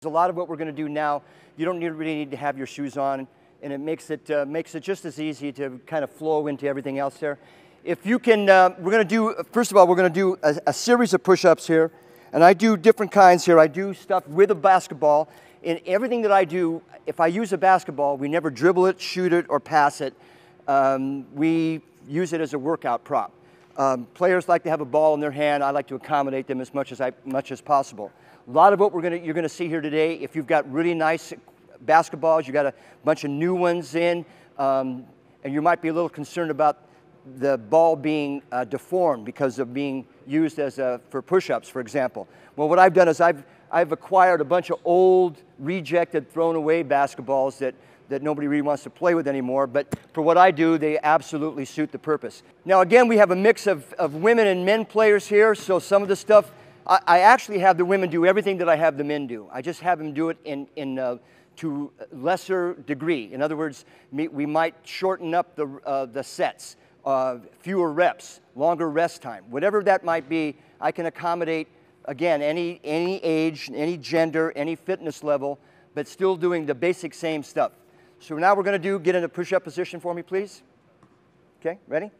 A lot of what we're going to do now, you don't really need to have your shoes on, and it makes it just as easy to kind of flow into everything else there. If you can, we're going to do, first of all, we're going to do a series of push-ups here, and I do different kinds here. I do stuff with a basketball. In everything that I do, if I use a basketball, we never dribble it, shoot it, or pass it. We use it as a workout prop. Players like to have a ball in their hand. I like to accommodate them as much as possible. A lot of what you're going to see here today, if you've got really nice basketballs, you've got a bunch of new ones in, and you might be a little concerned about the ball being deformed because of being used as for push-ups, for example. Well, what I've done is I've acquired a bunch of old, rejected, thrown away basketballs that nobody really wants to play with anymore, but for what I do, they absolutely suit the purpose. Now again, we have a mix of women and men players here, so some of the stuff, I actually have the women do everything that I have the men do. I just have them do it to lesser degree. In other words, we might shorten up the sets, fewer reps, longer rest time. Whatever that might be, I can accommodate, again, any age, any gender, any fitness level, but still doing the basic same stuff. So now we're going to get in a push-up position for me, please. Okay, ready?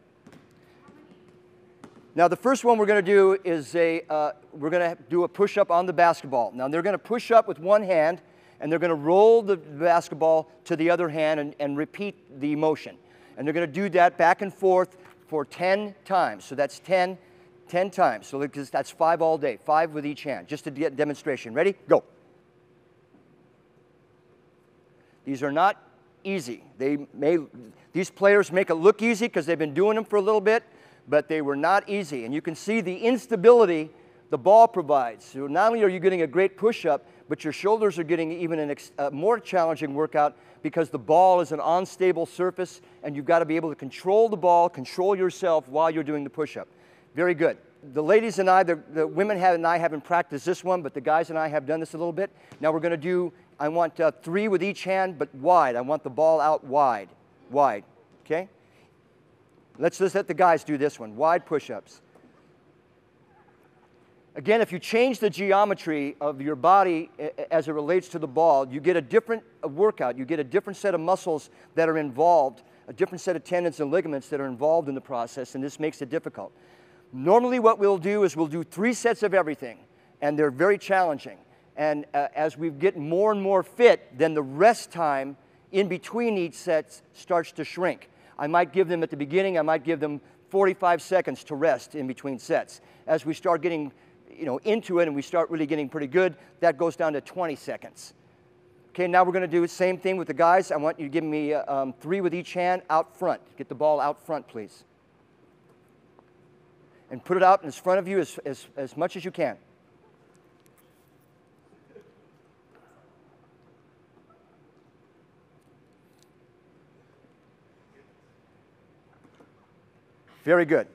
Now the first one we're going to do is we're going to do a push-up on the basketball. Now they're going to push up with one hand, and they're going to roll the basketball to the other hand and repeat the motion. And they're going to do that back and forth for 10 times. So that's 10 times. So that's 5 all day, 5 with each hand, just to get demonstration. Ready? Go. These are not easy. These players make it look easy because they've been doing them for a little bit, but they were not easy. And you can see the instability the ball provides. So not only are you getting a great push-up, but your shoulders are getting even a more challenging workout because the ball is an unstable surface, and you've got to be able to control the ball, control yourself while you're doing the push-up. Very good. The ladies and I, the women and I haven't practiced this one, but the guys and I have done this a little bit. Now we're going to do, I want 3 with each hand, but wide. I want the ball out wide, okay? Let's just let the guys do this one, wide push-ups. Again, if you change the geometry of your body as it relates to the ball, you get a different workout. You get a different set of muscles that are involved, a different set of tendons and ligaments that are involved in the process, and this makes it difficult. Normally what we'll do is we'll do 3 sets of everything, and they're very challenging. And as we get more and more fit, then the rest time in between each set starts to shrink. I might give them at the beginning, I might give them 45 seconds to rest in between sets. As we start getting into it and we start really getting pretty good, that goes down to 20 seconds. Okay, now we're going to do the same thing with the guys. I want you to give me 3 with each hand out front. Get the ball out front, please. And put it out in front of you as much as you can. Very good.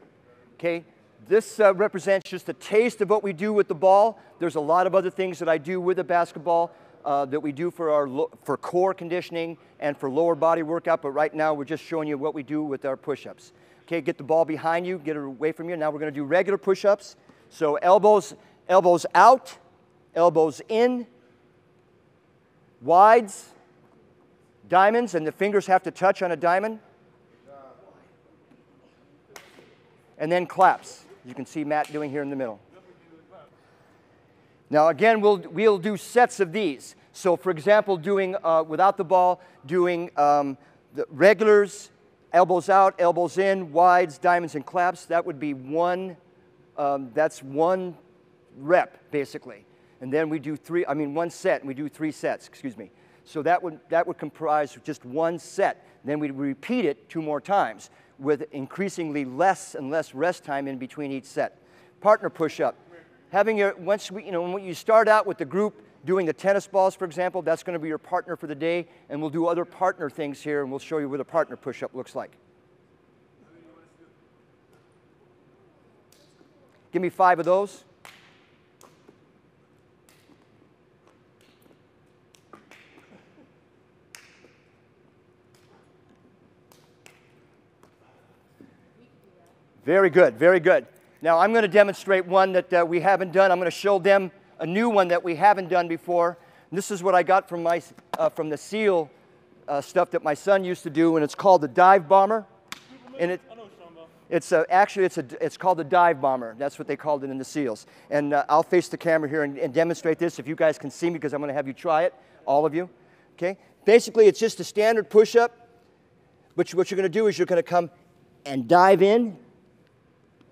Okay, this represents just a taste of what we do with the ball. There's a lot of other things that I do with the basketball that we do for core conditioning and for lower body workout, but right now we're just showing you what we do with our push-ups. Okay, get the ball behind you, get it away from you. Now we're going to do regular push-ups. So elbows out, elbows in, wides, diamonds, and the fingers have to touch on a diamond. And then claps. You can see Matt doing here in the middle. Now again, we'll do sets of these. So for example, doing without the ball, doing the regulars, elbows out, elbows in, wides, diamonds, and claps. That would be that's 1 rep basically. And then we do 1 set, and we do 3 sets, excuse me. So that would comprise just 1 set. Then we repeat it 2 more times with increasingly less and less rest time in between each set. Partner push-up. When you start out with the group doing the tennis balls, for example, that's going to be your partner for the day, and we'll do other partner things here, and we'll show you what a partner push-up looks like. Give me 5 of those. Very good, very good. Now I'm going to demonstrate one that we haven't done. I'm going to show them a new one that we haven't done before. This is what I got from from the SEAL stuff that my son used to do, and it's called the dive bomber. And it's called the dive bomber. That's what they called it in the SEALs. And I'll face the camera here and demonstrate this if you guys can see me, because I'm going to have you try it, all of you. Okay? Basically, it's just a standard push-up. But what you're going to do is you're going to come and dive in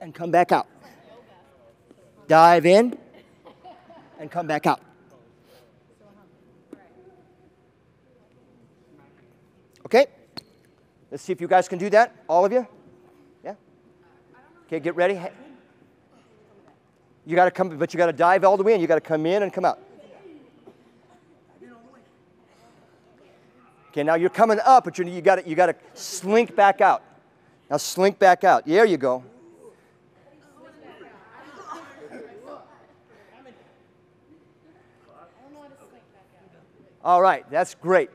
and come back out. Dive in and come back out. Okay? Let's see if you guys can do that, all of you. Yeah? Okay, get ready. You got to come, but you got to dive all the way in. You got to come in and come out. Okay, now you're coming up, but you got to slink back out. Now slink back out. There you go. All right, that's great.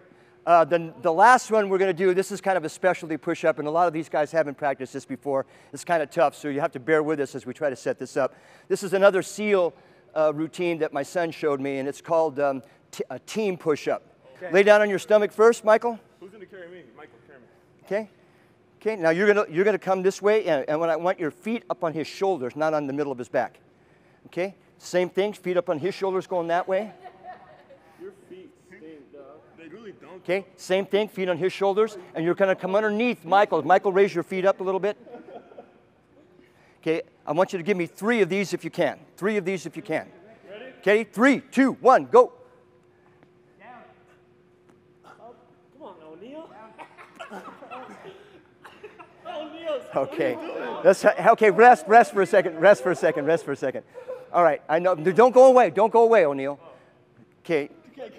The last one we're going to do, this is kind of a specialty push-up, and a lot of these guys haven't practiced this before. It's kind of tough, so you have to bear with us as we try to set this up. This is another SEAL routine that my son showed me, and it's called a team push-up. Okay. Lay down on your stomach first, Michael. Who's going to carry me? Michael, carry me. Okay. Okay. Now you're gonna come this way, and I want your feet up on his shoulders, not on the middle of his back. Okay. Same thing. Feet up on his shoulders, going that way. Your feet stink, dog. They really don't. Okay. Same thing. Feet on his shoulders, and you're gonna come underneath Michael. Michael, raise your feet up a little bit. Okay. I want you to give me 3 of these if you can. 3 of these if you can. Ready? Okay. 3, 2, 1, go. Okay. Okay, rest for a second. Rest for a second. All right, I know. Don't go away. Don't go away, O'Neill. Okay.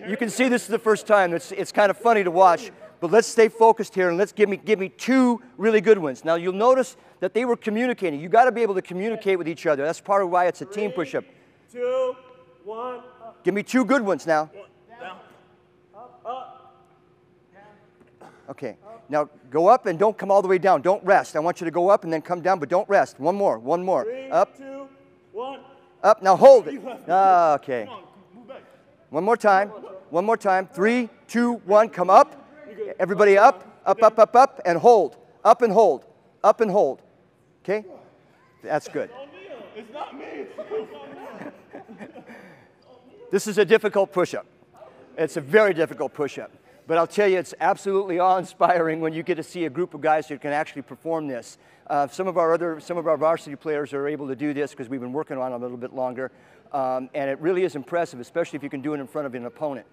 You can see this is the first time. It's kind of funny to watch, but let's stay focused here and let's give me 2 really good ones. Now you'll notice that they were communicating. You got to be able to communicate with each other. That's part of why it's a team push-up. 2, 1. Up. Give me 2 good ones now. Down. Up. Okay. Now go up and don't come all the way down. Don't rest. I want you to go up and then come down, but don't rest. One more. 3, up. 2, 1. Up. Now hold it. Okay. Come on, move back. One more time. 3, 2, 1. Come up. Everybody up, up, and hold. Up and hold. Up and hold. Okay? That's good. It's not me. This is a difficult push-up. It's a very difficult push-up. But I'll tell you, it's absolutely awe-inspiring when you get to see a group of guys who can actually perform this. Some of our varsity players are able to do this because we've been working on it a little bit longer. And it really is impressive, especially if you can do it in front of an opponent.